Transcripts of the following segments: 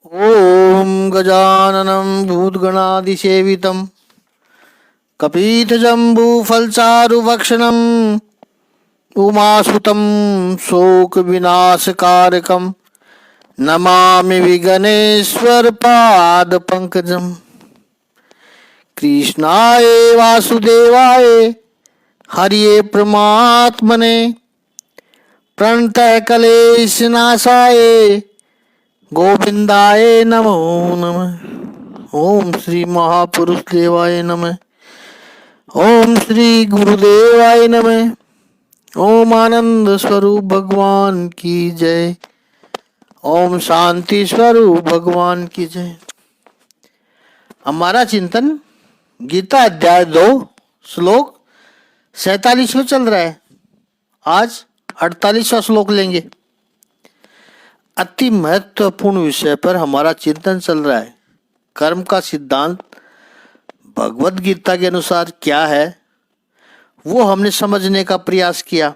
ॐ गजाननं भूतगणादिसेवितं कपीतजम्बूफलचारुभक्षणम् उमासुतं शोकविनाशकारकं नमामि विघ्नेश्वरपादपङ्कजम्। कृष्णाय वासुदेवाय हरिये परमात्मने प्रणतक्लेशनाशाय गोविंदाय नमो नमः। ओम श्री महापुरुष देवाय नमः। ओम श्री गुरुदेवाय नमः। ओम आनंद स्वरूप भगवान की जय। ओम शांति स्वरूप भगवान की जय। हमारा चिंतन गीता अध्याय 2 श्लोक 47 में चल रहा है। आज 48वां श्लोक लेंगे। अति महत्वपूर्ण विषय पर हमारा चिंतन चल रहा है। कर्म का सिद्धांत भगवत गीता के अनुसार क्या है, वो हमने समझने का प्रयास किया।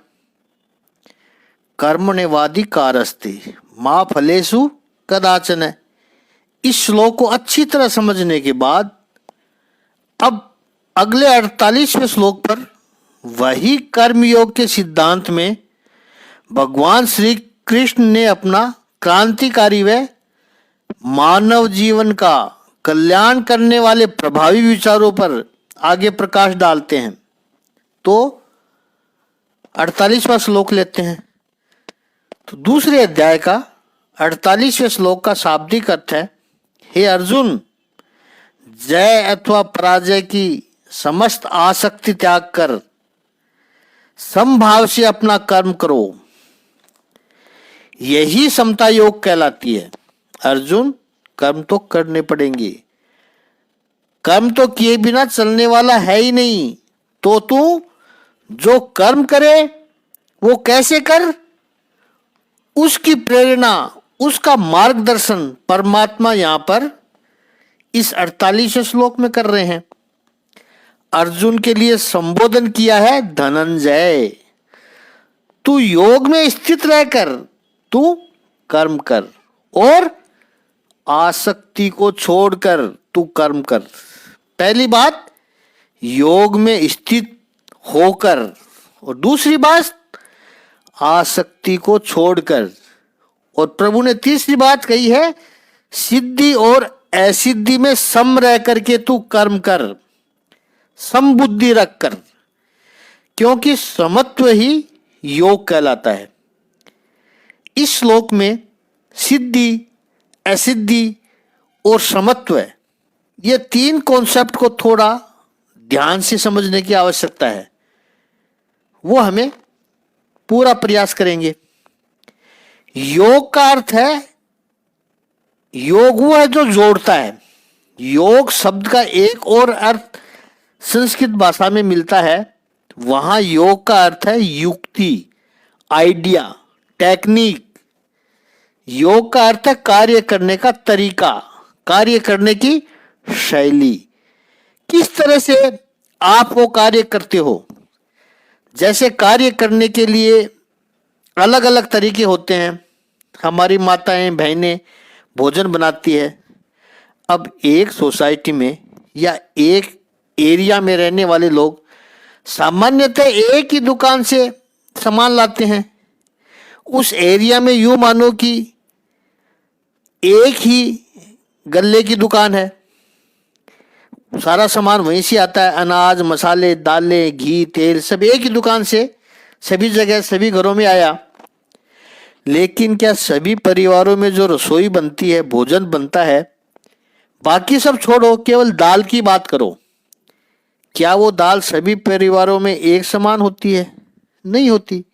कर्मण्येवाधिकारस्ते मा फलेषु कदाचन। इस श्लोक को अच्छी तरह समझने के बाद अब अगले 48वें श्लोक पर वही कर्मयोग के सिद्धांत में भगवान श्री कृष्ण ने अपना क्रांतिकारी व मानव जीवन का कल्याण करने वाले प्रभावी विचारों पर आगे प्रकाश डालते हैं। तो 48वां श्लोक लेते हैं। तो दूसरे अध्याय का 48वें श्लोक का शाब्दिक अर्थ है, हे अर्जुन, जय अथवा पराजय की समस्त आसक्ति त्याग कर समभाव से अपना कर्म करो। यही समता योग कहलाती है। अर्जुन, कर्म तो करने पड़ेंगे। कर्म तो किए बिना चलने वाला है ही नहीं। तो तू जो कर्म करे वो कैसे कर, उसकी प्रेरणा, उसका मार्गदर्शन परमात्मा यहां पर इस 48वें श्लोक में कर रहे हैं। अर्जुन के लिए संबोधन किया है, धनंजय, तू योग में स्थित रहकर तू कर्म कर और आसक्ति को छोड़कर तू कर्म कर। पहली बात योग में स्थित होकर, और दूसरी बात आसक्ति को छोड़कर। और प्रभु ने तीसरी बात कही है, सिद्धि और असिद्धि में सम रह करके तू कर्म कर, समबुद्धि रखकर, क्योंकि समत्व ही योग कहलाता है। इस श्लोक में सिद्धि, असिद्धि और समत्व, ये तीन कॉन्सेप्ट को थोड़ा ध्यान से समझने की आवश्यकता है। वो हमें पूरा प्रयास करेंगे। योग का अर्थ है, योग वो है जो जोड़ता है। योग शब्द का एक और अर्थ संस्कृत भाषा में मिलता है। वहां योग का अर्थ है युक्ति, आइडिया, टेक्निक। योग का अर्थ है कार्य करने का तरीका, कार्य करने की शैली। किस तरह से आप वो कार्य करते हो। जैसे कार्य करने के लिए अलग अलग तरीके होते हैं। हमारी माताएं बहनें भोजन बनाती है। अब एक सोसाइटी में या एक एरिया में रहने वाले लोग सामान्यतः एक ही दुकान से सामान लाते हैं। उस एरिया में यूं मानो कि एक ही गल्ले की दुकान है, सारा सामान वहीं से आता है। अनाज, मसाले, दालें, घी, तेल सब एक ही दुकान से सभी जगह सभी घरों में आया। लेकिन क्या सभी परिवारों में जो रसोई बनती है, भोजन बनता है, बाकी सब छोड़ो, केवल दाल की बात करो, क्या वो दाल सभी परिवारों में एक समान होती है? नहीं होती।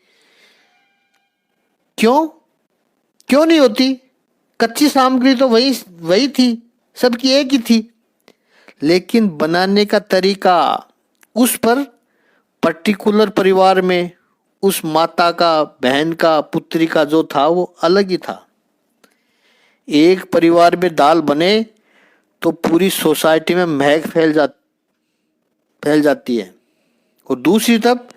क्यों नहीं होती? कच्ची सामग्री तो वही थी, सबकी एक ही थी, लेकिन बनाने का तरीका उस पर पर्टिकुलर परिवार में उस माता का, बहन का, पुत्री का जो था वो अलग ही था। एक परिवार में दाल बने तो पूरी सोसाइटी में महक फैल जाती है। और दूसरी तरफ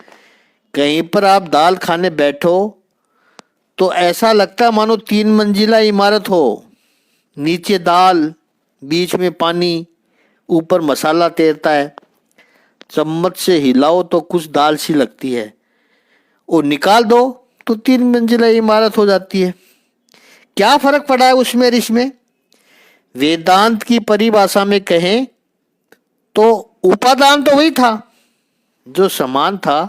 कहीं पर आप दाल खाने बैठो तो ऐसा लगता है मानो 3 मंजिला इमारत हो। नीचे दाल, बीच में पानी, ऊपर मसाला तैरता है। चम्मच से हिलाओ तो कुछ दाल सी लगती है, और निकाल दो तो 3 मंजिला इमारत हो जाती है। क्या फर्क पड़ा है उसमें और इसमें? वेदांत की परिभाषा में कहें तो उपादान तो वही था, जो समान था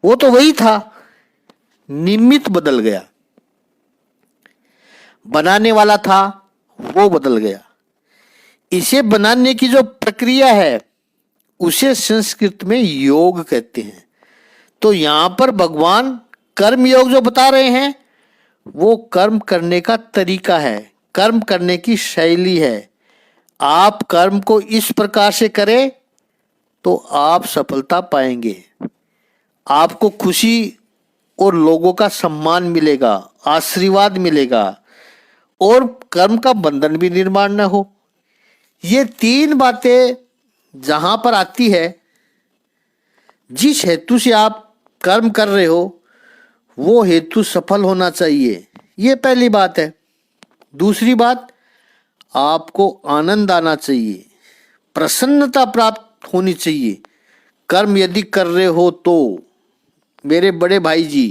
वो तो वही था, निमित्त बदल गया। बनाने वाला था वो बदल गया। इसे बनाने की जो प्रक्रिया है उसे संस्कृत में योग कहते हैं। तो यहां पर भगवान कर्म योग जो बता रहे हैं वो कर्म करने का तरीका है, कर्म करने की शैली है। आप कर्म को इस प्रकार से करें तो आप सफलता पाएंगे, आपको खुशी और लोगों का सम्मान मिलेगा, आशीर्वाद मिलेगा, और कर्म का बंधन भी निर्माण न हो। ये 3 बातें जहां पर आती है, जिस हेतु से आप कर्म कर रहे हो वो हेतु सफल होना चाहिए, ये पहली बात है। दूसरी बात, आपको आनंद आना चाहिए, प्रसन्नता प्राप्त होनी चाहिए कर्म यदि कर रहे हो तो। मेरे बड़े भाई जी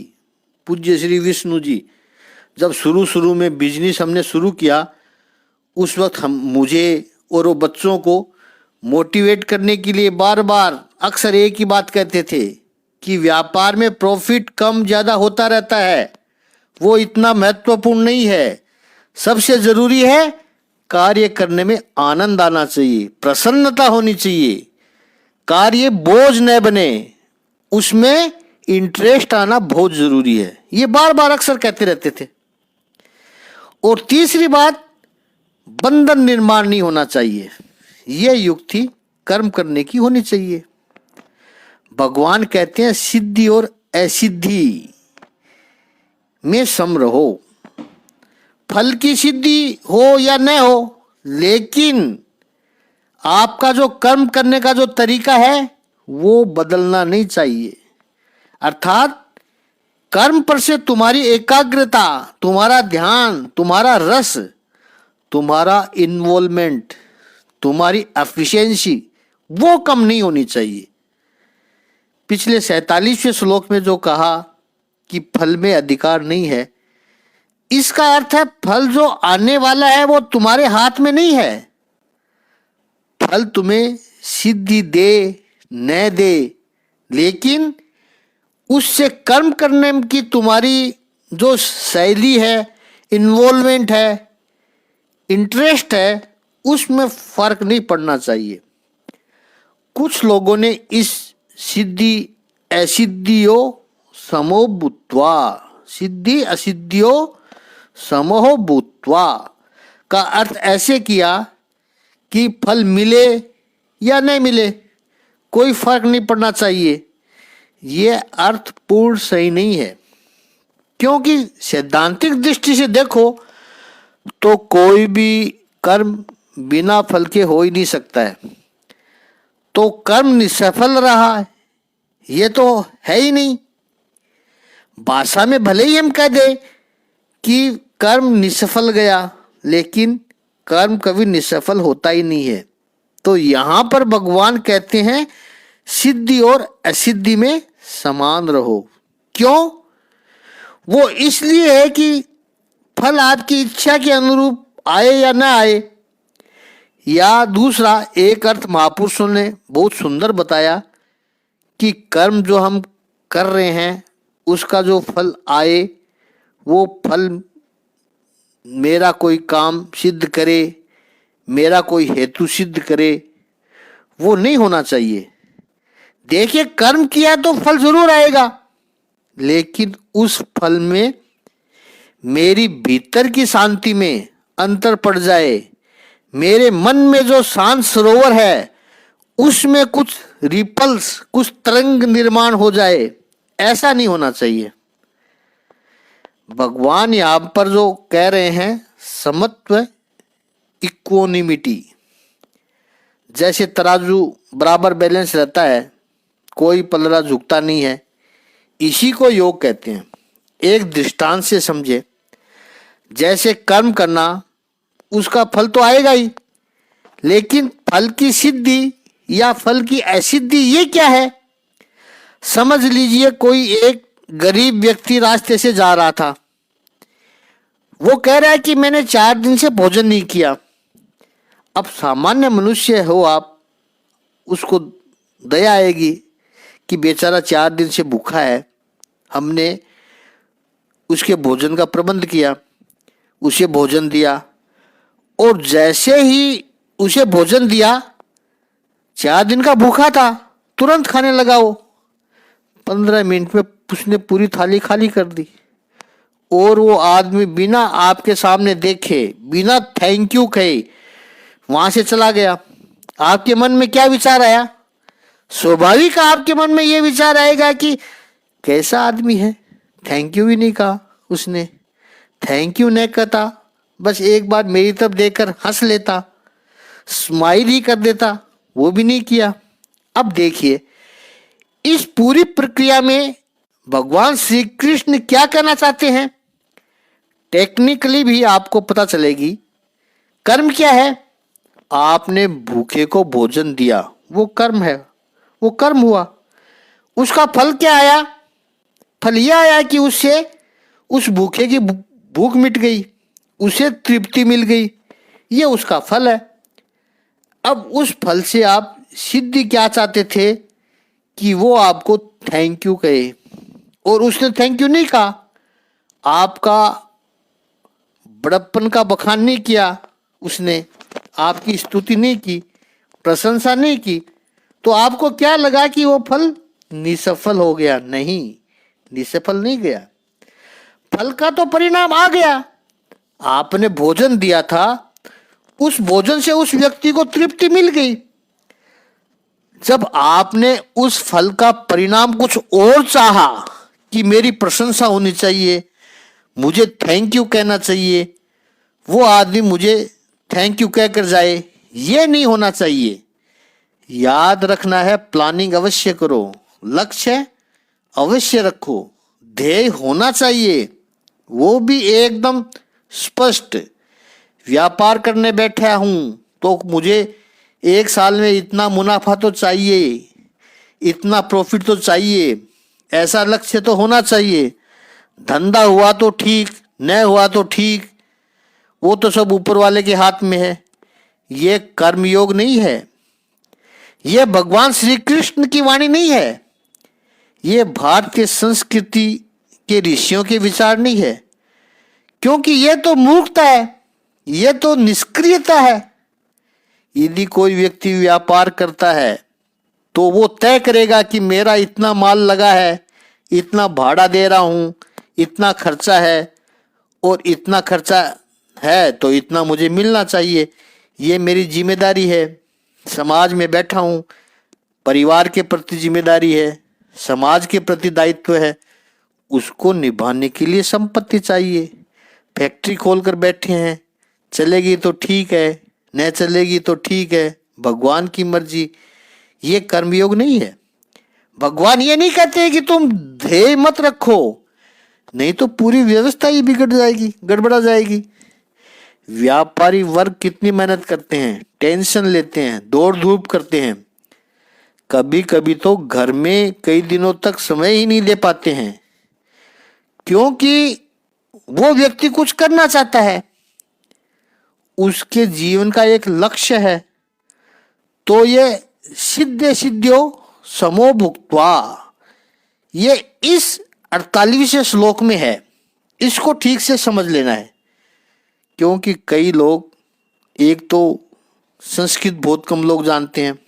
पूज्य श्री विष्णु जी, जब शुरू में बिजनेस हमने शुरू किया, उस वक्त मुझे और वो बच्चों को मोटिवेट करने के लिए बार बार अक्सर एक ही बात कहते थे कि व्यापार में प्रॉफिट कम ज़्यादा होता रहता है, वो इतना महत्वपूर्ण नहीं है। सबसे ज़रूरी है कार्य करने में आनंद आना चाहिए, प्रसन्नता होनी चाहिए, कार्य बोझ न बने, उसमें इंटरेस्ट आना बहुत ज़रूरी है। ये बार बार अक्सर कहते रहते थे। और तीसरी बात, बंधन निर्माण नहीं होना चाहिए। यह युक्ति कर्म करने की होनी चाहिए। भगवान कहते हैं सिद्धि और असिद्धि में सम रहो। फल की सिद्धि हो या न हो, लेकिन आपका जो कर्म करने का जो तरीका है वो बदलना नहीं चाहिए। अर्थात कर्म पर से तुम्हारी एकाग्रता, तुम्हारा ध्यान, तुम्हारा रस, तुम्हारा इन्वॉल्वमेंट, तुम्हारी एफिशिएंसी वो कम नहीं होनी चाहिए। पिछले 47वें श्लोक में जो कहा कि फल में अधिकार नहीं है, इसका अर्थ है फल जो आने वाला है वो तुम्हारे हाथ में नहीं है। फल तुम्हें सिद्धि दे न दे, लेकिन उससे कर्म करने की तुम्हारी जो शैली है, इन्वॉल्वमेंट है, इंटरेस्ट है, उसमें फर्क नहीं पड़ना चाहिए। कुछ लोगों ने इस सिद्धि असिद्धियो समो भूत्वा, सिद्धि असिद्धियो समो भूत्वा का अर्थ ऐसे किया कि फल मिले या नहीं मिले कोई फर्क नहीं पड़ना चाहिए। ये अर्थ पूर्ण सही नहीं है, क्योंकि सैद्धांतिक दृष्टि से देखो तो कोई भी कर्म बिना फल के हो ही नहीं सकता है। तो कर्म निष्फल रहा है ये तो है ही नहीं। भाषा में भले ही हम कह दें कि कर्म निष्फल गया, लेकिन कर्म कभी निष्फल होता ही नहीं है। तो यहां पर भगवान कहते हैं सिद्धि और असिद्धि में समान रहो। क्यों? वो इसलिए है कि फल आपकी इच्छा के अनुरूप आए या ना आए। या दूसरा एक अर्थ महापुरुषों ने बहुत सुंदर बताया कि कर्म जो हम कर रहे हैं उसका जो फल आए, वो फल मेरा कोई काम सिद्ध करे, मेरा कोई हेतु सिद्ध करे, वो नहीं होना चाहिए। देखिए, कर्म किया तो फल जरूर आएगा, लेकिन उस फल में मेरी भीतर की शांति में अंतर पड़ जाए, मेरे मन में जो शांत सरोवर है उसमें कुछ रिपल्स, कुछ तरंग निर्माण हो जाए, ऐसा नहीं होना चाहिए। भगवान यहां पर जो कह रहे हैं समत्व, इक्वोनिमिटी, जैसे तराजू बराबर बैलेंस रहता है, कोई पलड़ा झुकता नहीं है, इसी को योग कहते हैं। एक दृष्टांत से समझे, जैसे कर्म करना उसका फल तो आएगा ही, लेकिन फल की सिद्धि या फल की असिद्धि ये क्या है? समझ लीजिए कोई एक गरीब व्यक्ति रास्ते से जा रहा था, वो कह रहा है कि मैंने 4 दिन से भोजन नहीं किया। अब सामान्य मनुष्य हो आप, उसको दया आएगी कि बेचारा 4 दिन से भूखा है, हमने उसके भोजन का प्रबंध किया, उसे भोजन दिया, और जैसे ही उसे भोजन दिया, 4 दिन का भूखा था, तुरंत खाने लगा वो। 15 मिनट में उसने पूरी थाली खाली कर दी, और वो आदमी बिना आपके सामने देखे, बिना थैंक यू कहे वहां से चला गया। आपके मन में क्या विचार आया? स्वाभाविक आपके मन में ये विचार आएगा कि कैसा आदमी है, थैंक यू भी नहीं कहा उसने, थैंक यू नहीं कहता, बस एक बार मेरी तरफ देखकर हंस लेता, स्माइल ही कर देता, वो भी नहीं किया। अब देखिए, इस पूरी प्रक्रिया में भगवान श्री कृष्ण क्या कहना चाहते हैं? टेक्निकली भी आपको पता चलेगी। कर्म क्या है? आपने भूखे को भोजन दिया, वो कर्म है, वो कर्म हुआ। उसका फल क्या आया? फल यह आया कि उससे उस भूखे की भूख मिट गई, उसे तृप्ति मिल गई, ये उसका फल है। अब उस फल से आप सिद्धि क्या चाहते थे? कि वो आपको थैंक यू कहे, और उसने थैंक यू नहीं कहा, आपका बड़प्पन का बखान नहीं किया, उसने आपकी स्तुति नहीं की, प्रशंसा नहीं की, तो आपको क्या लगा कि वो फल निसफल हो गया? नहीं, निसफल नहीं गया, फल का तो परिणाम आ गया। आपने भोजन दिया था, उस भोजन से उस व्यक्ति को तृप्ति मिल गई। जब आपने उस फल का परिणाम कुछ और चाहा कि मेरी प्रशंसा होनी चाहिए, मुझे थैंक यू कहना चाहिए, वो आदमी मुझे थैंक यू कहकर जाए, ये नहीं होना चाहिए। याद रखना है, प्लानिंग अवश्य करो, लक्ष्य अवश्य रखो, ध्येय होना चाहिए, वो भी एकदम स्पष्ट। व्यापार करने बैठा हूं तो मुझे 1 साल में इतना मुनाफा तो चाहिए, इतना प्रॉफिट तो चाहिए, ऐसा लक्ष्य तो होना चाहिए। धंधा हुआ तो ठीक, न हुआ तो ठीक, वो तो सब ऊपर वाले के हाथ में है। ये कर्मयोग नहीं है, ये भगवान श्री कृष्ण की वाणी नहीं है, ये भारतीय संस्कृति के ऋषियों के विचार नहीं है, क्योंकि ये तो मूर्खता है, ये तो निष्क्रियता है। यदि कोई व्यक्ति व्यापार करता है तो वो तय करेगा कि मेरा इतना माल लगा है, इतना भाड़ा दे रहा हूं, इतना खर्चा है, और इतना खर्चा है तो इतना मुझे मिलना चाहिए, ये मेरी जिम्मेदारी है। समाज में बैठा हूं, परिवार के प्रति जिम्मेदारी है, समाज के प्रति दायित्व है, उसको निभाने के लिए संपत्ति चाहिए। फैक्ट्री खोलकर बैठे हैं, चलेगी तो ठीक है, न चलेगी तो ठीक है, भगवान की मर्जी, ये कर्मयोग नहीं है। भगवान ये नहीं कहते कि तुम ध्येय मत रखो, नहीं तो पूरी व्यवस्था ही बिगड़ जाएगी, गड़बड़ा जाएगी। व्यापारी वर्ग कितनी मेहनत करते हैं, टेंशन लेते हैं, दौड़ धूप करते हैं, कभी कभी तो घर में कई दिनों तक समय ही नहीं दे पाते हैं, क्योंकि वो व्यक्ति कुछ करना चाहता है, उसके जीवन का एक लक्ष्य है। तो ये सिद्धे सिद्ध्यो समो भुक्त्वा, ये इस 48वें श्लोक में है, इसको ठीक से समझ लेना है। क्योंकि कई लोग, एक तो संस्कृत बहुत कम लोग जानते हैं,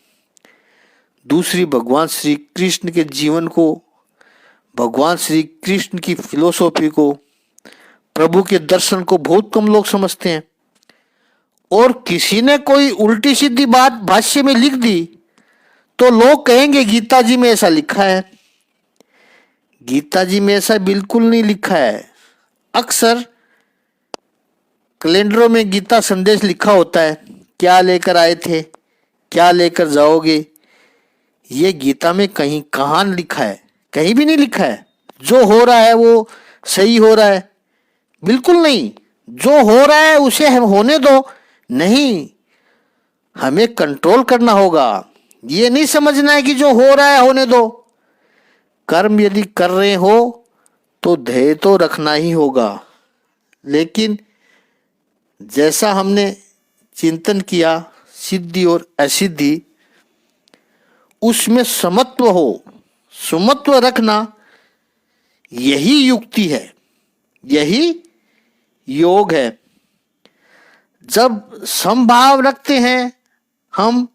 दूसरी भगवान श्री कृष्ण के जीवन को, भगवान श्री कृष्ण की फिलोसॉफी को, प्रभु के दर्शन को बहुत कम लोग समझते हैं। और किसी ने कोई उल्टी सीधी बात भाष्य में लिख दी तो लोग कहेंगे गीता जी में ऐसा लिखा है। गीता जी में ऐसा बिल्कुल नहीं लिखा है। अक्सर कैलेंडरों में गीता संदेश लिखा होता है, क्या लेकर आए थे, क्या लेकर जाओगे, ये गीता में कहीं कहाँ लिखा है? कहीं भी नहीं लिखा है। जो हो रहा है वो सही हो रहा है, बिल्कुल नहीं। जो हो रहा है उसे हम होने दो, नहीं, हमें कंट्रोल करना होगा। ये नहीं समझना है कि जो हो रहा है होने दो। कर्म यदि कर रहे हो तो ध्येय तो रखना ही होगा, लेकिन जैसा हमने चिंतन किया सिद्धि और असिद्धि, उसमें समत्व हो, सुमत्व रखना, यही युक्ति है, यही योग है। जब समभाव रखते हैं हम,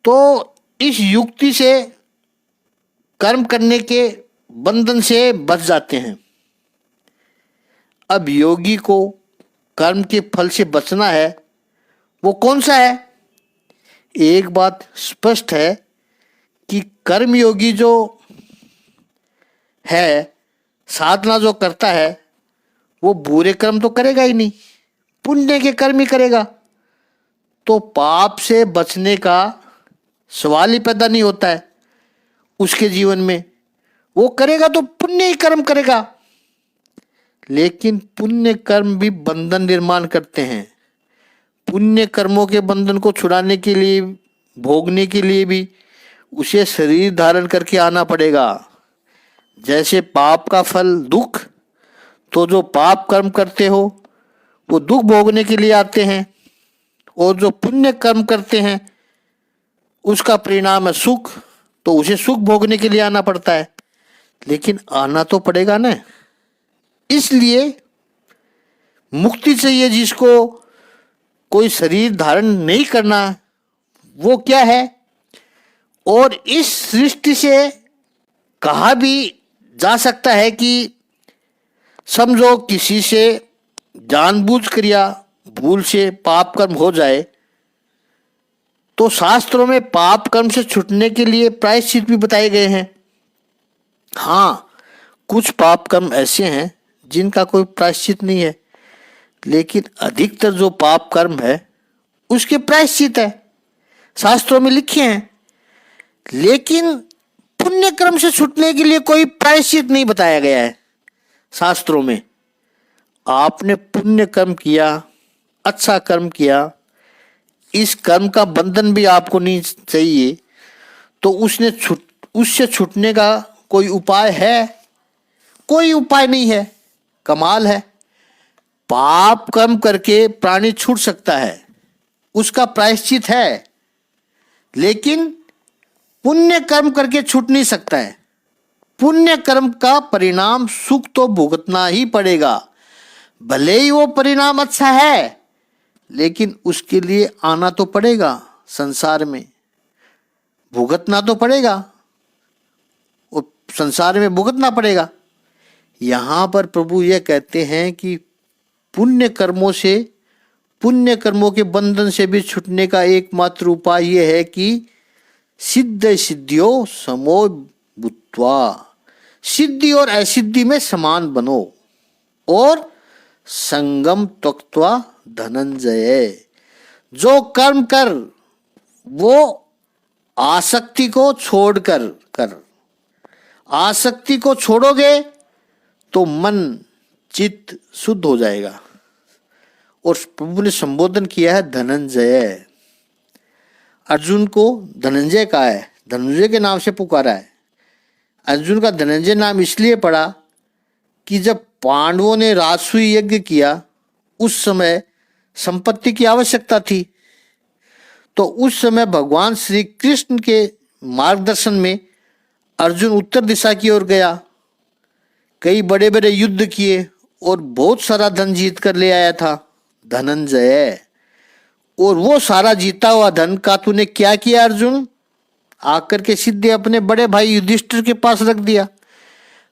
तो इस युक्ति से कर्म करने के बंधन से बच जाते हैं। अब योगी को कर्म के फल से बचना है, वो कौन सा है? एक बात स्पष्ट है कि कर्मयोगी जो है, साधना जो करता है, वो बुरे कर्म तो करेगा ही नहीं, पुण्य के कर्म ही करेगा। तो पाप से बचने का सवाल ही पैदा नहीं होता है उसके जीवन में। वो करेगा तो पुण्य ही कर्म करेगा। लेकिन पुण्य कर्म भी बंधन निर्माण करते हैं। पुण्य कर्मों के बंधन को छुड़ाने के लिए, भोगने के लिए भी उसे शरीर धारण करके आना पड़ेगा। जैसे पाप का फल दुख, तो जो पाप कर्म करते हो वो दुख भोगने के लिए आते हैं, और जो पुण्य कर्म करते हैं उसका परिणाम है सुख, तो उसे सुख भोगने के लिए आना पड़ता है। लेकिन आना तो पड़ेगा ना। इसलिए मुक्ति चाहिए जिसको, कोई शरीर धारण नहीं करना, वो क्या है? और इस सृष्टि से कहा भी जा सकता है कि समझो किसी से जानबूझकर या भूल से पाप कर्म हो जाए, तो शास्त्रों में पाप कर्म से छूटने के लिए प्रायश्चित भी बताए गए हैं। हाँ, कुछ पाप कर्म ऐसे हैं जिनका कोई प्रायश्चित नहीं है, लेकिन अधिकतर जो पाप कर्म है उसके प्रायश्चित है, शास्त्रों में लिखे हैं। लेकिन पुण्य कर्म से छूटने के लिए कोई प्रायश्चित नहीं बताया गया है शास्त्रों में। आपने पुण्य कर्म किया, अच्छा कर्म किया, इस कर्म का बंधन भी आपको नहीं चाहिए, तो उससे छूटने का कोई उपाय है? कोई उपाय नहीं है। कमाल है, पाप कर्म करके प्राणी छूट सकता है, उसका प्रायश्चित है, लेकिन पुण्य कर्म करके छूट नहीं सकता है। पुण्य कर्म का परिणाम सुख तो भुगतना ही पड़ेगा, भले ही वो परिणाम अच्छा है, लेकिन उसके लिए आना तो पड़ेगा संसार में, भुगतना तो पड़ेगा, और संसार में भुगतना पड़ेगा। यहाँ पर प्रभु यह कहते हैं कि पुण्य कर्मों से, पुण्य कर्मों के बंधन से भी छूटने का एकमात्र उपाय यह है कि सिद्ध सिद्धियों समो भूत्वा, सिद्धि और असिद्धि में समान बनो, और संगम त्यक्त्वा धनंजय, जो कर्म कर वो आसक्ति को छोड़कर कर। आसक्ति को छोड़ोगे तो मन चित्त शुद्ध हो जाएगा। और प्रभु ने संबोधन किया है धनंजय। अर्जुन को धनंजय कहा है, धनंजय के नाम से पुकारा है। अर्जुन का धनंजय नाम इसलिए पड़ा कि जब पांडवों ने राजसूय यज्ञ किया, उस समय संपत्ति की आवश्यकता थी, तो उस समय भगवान श्री कृष्ण के मार्गदर्शन में अर्जुन उत्तर दिशा की ओर गया, कई बड़े बड़े युद्ध किए और बहुत सारा धन जीत कर ले आया था धनंजय। और वो सारा जीता हुआ धन का तूने क्या किया अर्जुन? आकर के सीधे अपने बड़े भाई युधिष्ठिर के पास रख दिया,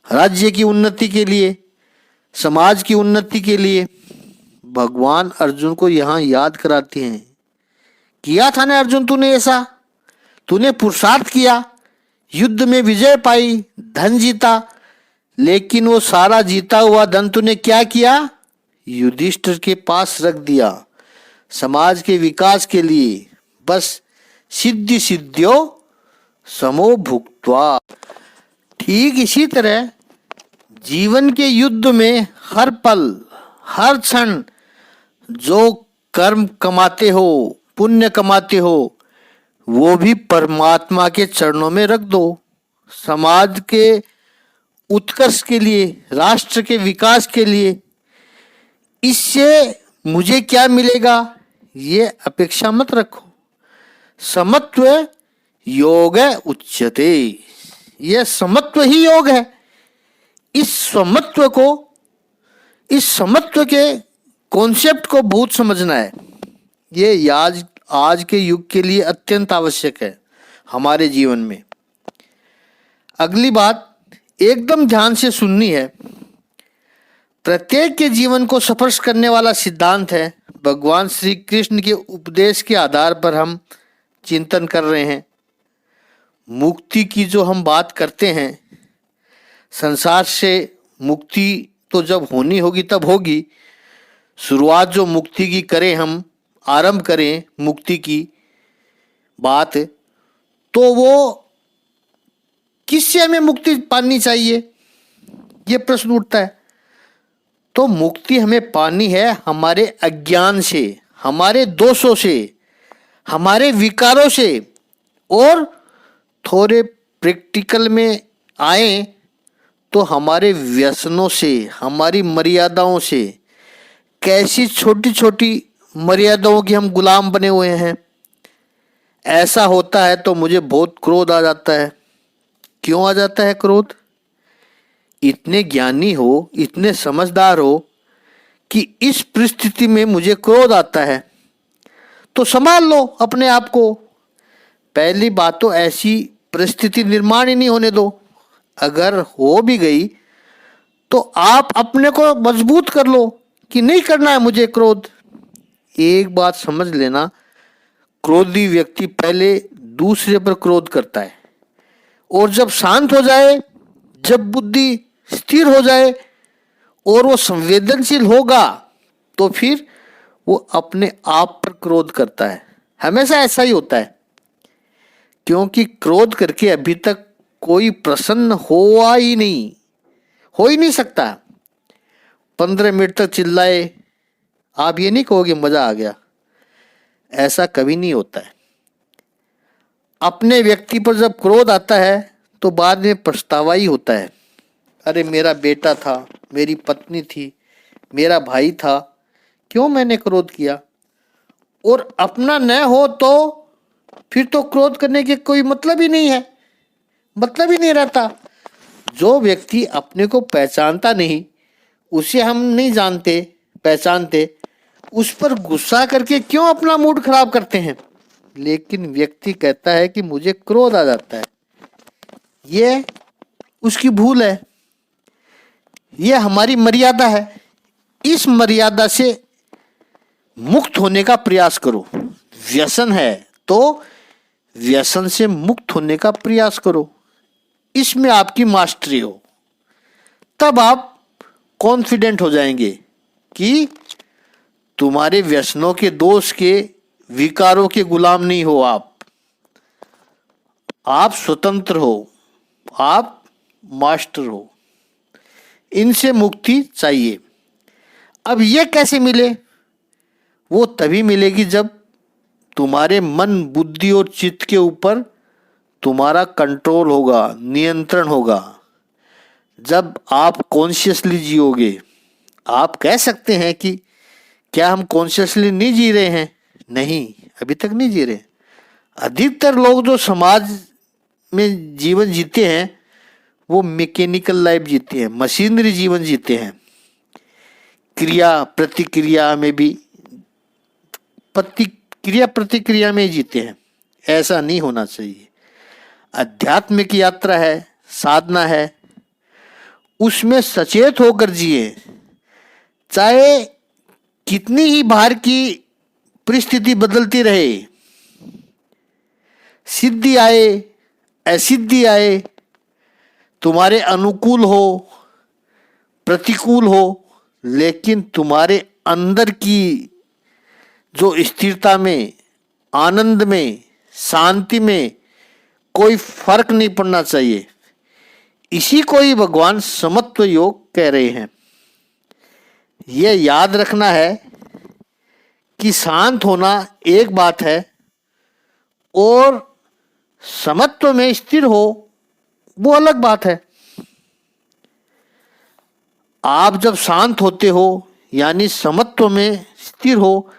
राज्य की उन्नति के लिए, समाज की उन्नति के लिए। भगवान अर्जुन को यहाँ याद कराते हैं, किया था ना अर्जुन तूने ऐसा, तूने पुरुषार्थ किया, युद्ध में विजय पाई, धन जीता, लेकिन वो सारा जीता हुआ धन तूने क्या किया? युधिष्ठिर के पास रख दिया, समाज के विकास के लिए। बस सिद्धि सिद्धियों समो भुक्त्वा। ठीक इसी तरह जीवन के युद्ध में हर पल हर क्षण जो कर्म कमाते हो, पुण्य कमाते हो, वो भी परमात्मा के चरणों में रख दो। समाज के उत्कर्ष के लिए, राष्ट्र के विकास के लिए। इससे मुझे क्या मिलेगा, ये अपेक्षा मत रखो। समत्व योग उच्यते, यह समत्व ही योग है। इस समत्व को, इस समत्व के कॉन्सेप्ट को बहुत समझना है। ये आज के युग के लिए अत्यंत आवश्यक है हमारे जीवन में। अगली बात एकदम ध्यान से सुननी है। प्रत्येक के जीवन को स्पर्श करने वाला सिद्धांत है। भगवान श्री कृष्ण के उपदेश के आधार पर हम चिंतन कर रहे हैं। मुक्ति की जो हम बात करते हैं, संसार से मुक्ति तो जब होनी होगी तब होगी। शुरुआत जो मुक्ति की करें, हम आरंभ करें मुक्ति की बात, तो वो किससे हमें मुक्ति पानी चाहिए, ये प्रश्न उठता है। तो मुक्ति हमें पानी है हमारे अज्ञान से, हमारे दोषों से, हमारे विकारों से। और थोड़े प्रैक्टिकल में आए तो हमारे व्यसनों से, हमारी मर्यादाओं से। कैसी छोटी छोटी मर्यादाओं की हम गुलाम बने हुए हैं। ऐसा होता है तो मुझे बहुत क्रोध आ जाता है। क्यों आ जाता है क्रोध? इतने ज्ञानी हो, इतने समझदार हो कि इस परिस्थिति में मुझे क्रोध आता है, तो संभाल लो अपने आप को। पहली बात तो ऐसी परिस्थिति निर्माण ही नहीं होने दो। अगर हो भी गई तो आप अपने को मजबूत कर लो कि नहीं करना है मुझे क्रोध। एक बात समझ लेना, क्रोधी व्यक्ति पहले दूसरे पर क्रोध करता है, और जब शांत हो जाए, जब बुद्धि स्थिर हो जाए और वो संवेदनशील होगा, तो फिर वो अपने आप पर क्रोध करता है। हमेशा ऐसा ही होता है, क्योंकि क्रोध करके अभी तक कोई प्रसन्न हुआ ही नहीं, हो ही नहीं सकता। 15 मिनट तक चिल्लाए, आप ये नहीं कहोगे मजा आ गया, ऐसा कभी नहीं होता है। अपने व्यक्ति पर जब क्रोध आता है तो बाद में पछतावा ही होता है। अरे मेरा बेटा था, मेरी पत्नी थी, मेरा भाई था, क्यों मैंने क्रोध किया। और अपना न हो तो फिर तो क्रोध करने के कोई मतलब ही नहीं है, मतलब ही नहीं रहता। जो व्यक्ति अपने को पहचानता नहीं, उसे हम नहीं जानते पहचानते, उस पर गुस्सा करके क्यों अपना मूड खराब करते हैं। लेकिन व्यक्ति कहता है कि मुझे क्रोध आ जाता है, ये उसकी भूल है, ये हमारी मर्यादा है। इस मर्यादा से मुक्त होने का प्रयास करो। व्यसन है तो व्यसन से मुक्त होने का प्रयास करो, इसमें आपकी मास्टरी हो। तब आप कॉन्फिडेंट हो जाएंगे कि तुम्हारे व्यसनों के, दोष के, विकारों के गुलाम नहीं हो आप स्वतंत्र हो, आप मास्टर हो। इनसे मुक्ति चाहिए। अब ये कैसे मिले? वो तभी मिलेगी जब तुम्हारे मन, बुद्धि और चित्त के ऊपर तुम्हारा कंट्रोल होगा, नियंत्रण होगा। जब आप कॉन्शियसली जियोगे। आप कह सकते हैं कि क्या हम कॉन्शियसली नहीं जी रहे हैं? नहीं, अभी तक नहीं जी रहे। अधिकतर लोग जो समाज में जीवन जीते हैं वो मैकेनिकल लाइफ जीते हैं, मशीनरी जीवन जीते हैं। क्रिया प्रतिक्रिया में भी, क्रिया प्रतिक्रिया में ही जीते हैं। ऐसा नहीं होना चाहिए। आध्यात्मिक यात्रा है, साधना है, उसमें सचेत होकर जिए। चाहे कितनी ही बाहर की परिस्थिति बदलती रहे, सिद्धि आए, असिद्धि आए, तुम्हारे अनुकूल हो, प्रतिकूल हो, लेकिन तुम्हारे अंदर की जो स्थिरता में, आनंद में, शांति में कोई फर्क नहीं पड़ना चाहिए। इसी को ही भगवान समत्व योग कह रहे हैं। यह याद रखना है कि शांत होना एक बात है और समत्व में स्थिर हो वो अलग बात है। आप जब शांत होते हो यानी समत्व में स्थिर हो,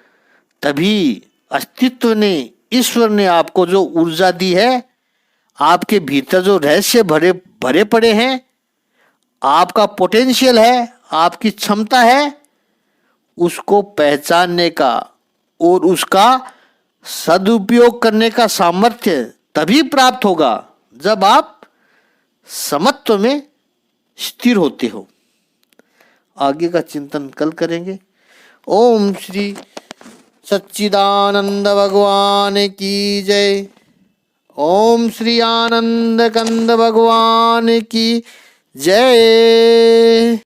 तभी अस्तित्व ने, ईश्वर ने आपको जो ऊर्जा दी है, आपके भीतर जो रहस्य भरे भरे पड़े हैं, आपका पोटेंशियल है, आपकी क्षमता है, उसको पहचानने का और उसका सदुपयोग करने का सामर्थ्य तभी प्राप्त होगा जब आप समत्व में स्थिर होते हो। आगे का चिंतन कल करेंगे। ओम श्री सच्चिदानंद भगवान की जय। ओम श्री आनंद कंद भगवान की जय।